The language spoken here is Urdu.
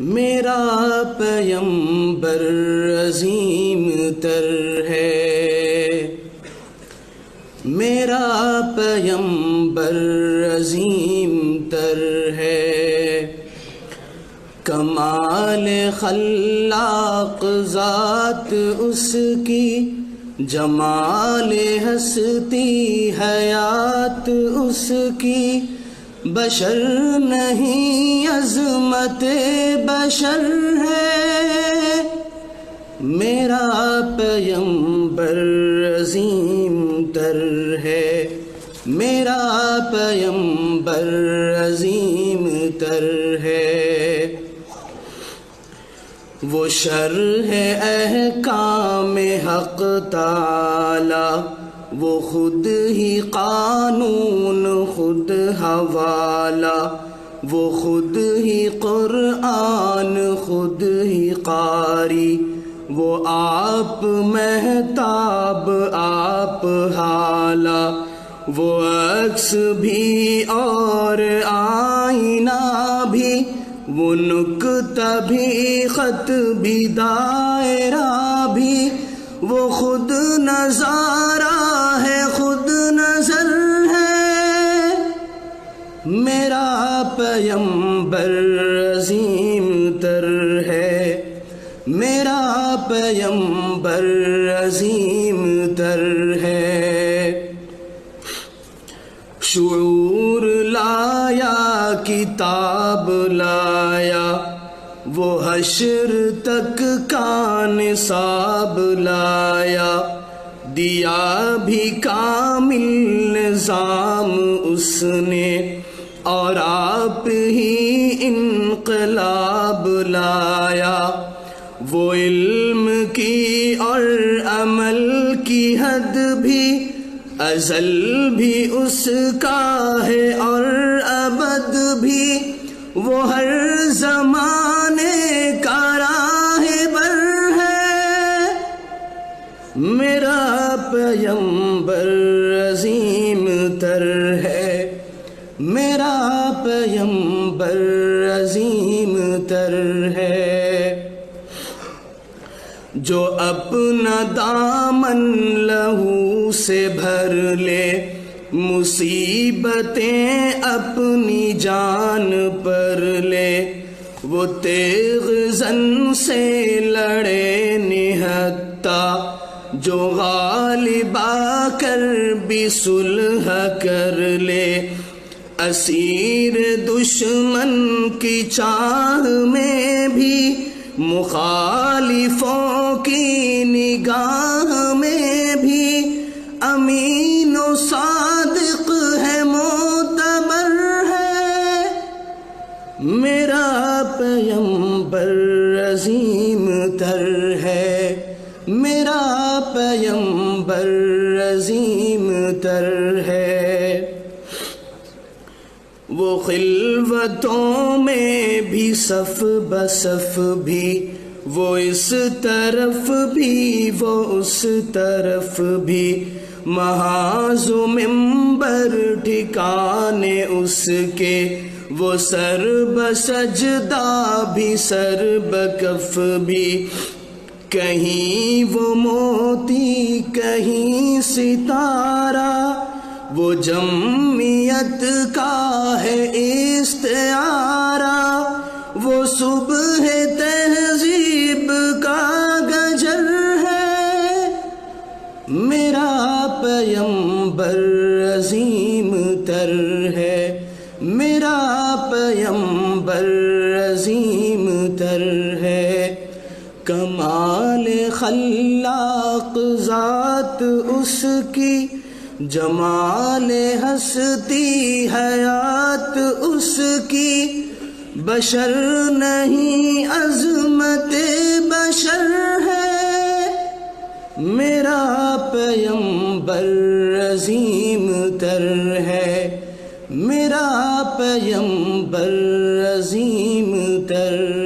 میرا پیمبر عظیم تر ہے، میرا پیمبر عظیم تر ہے، کمال خلاق ذات اس کی، جمال ہستی حیات اس کی، بشر نہیں عظمت بشر ہے، میرا پیمبر عظیم تر ہے، میرا پیمبر عظیم تر ہے، وہ شرح احکام حق تعالی، وہ خود ہی قانون خود حوالہ، وہ خود ہی قرآن خود ہی قاری، وہ آپ مہتاب آپ حالہ، وہ عکس بھی اور آئینہ بھی، وہ نکتہ بھی خط بھی دائرہ بھی، وہ خود نظارہ ہے خود نظر ہے، میرا پیمبر عظیم تر ہے، میرا پیمبر عظیم تر ہے، شعور لایا کتاب لایا، وہ حشر تک کا نصاب لایا، دیا بھی کامل نظام اس نے، اور آپ ہی انقلاب لایا، وہ علم کی اور عمل کی حد بھی، ازل بھی اس کا ہے اور ابد بھی، وہ ہر زمانے کا راہبر ہے، میرا پیمبر عظیم تر ہے، میرا پیمبر عظیم تر ہے، جو اپنا دامن لہو سے بھر لے، مصیبتیں اپنی جان پر لے، وہ تیغ زن سے لڑے نہتا، جو غالب آ کر بھی صلح کر لے، اسیر دشمن کی چاہ میں بھی، مخالفوں کی نگاہ میں بھی، امین و صادق ہے معتبر ہے، میرا پیمبر عظیم تر ہے، میرا پیمبر عظیم تر ہے، وہ خلوتوں میں بھی صف بصف بھی، وہ اس طرف بھی وہ اس طرف بھی، محاذ و منبر ٹھکانے اس کے، وہ سر بسجدہ بھی سر بکف بھی، کہیں وہ موتی کہیں ستارہ، وہ جمعیت کا ہے استعارہ، وہ صبح تہذیب کا گجر ہے، میرا پیمبر عظیم تر ہے، میرا پیمبر عظیم تر ہے، کمال خلاق ذات اس کی، جمال ہستی حیات اس کی، بشر نہیں عظمت بشر ہے، میرا پیمبر عظیم تر ہے، میرا پیمبر عظیم تر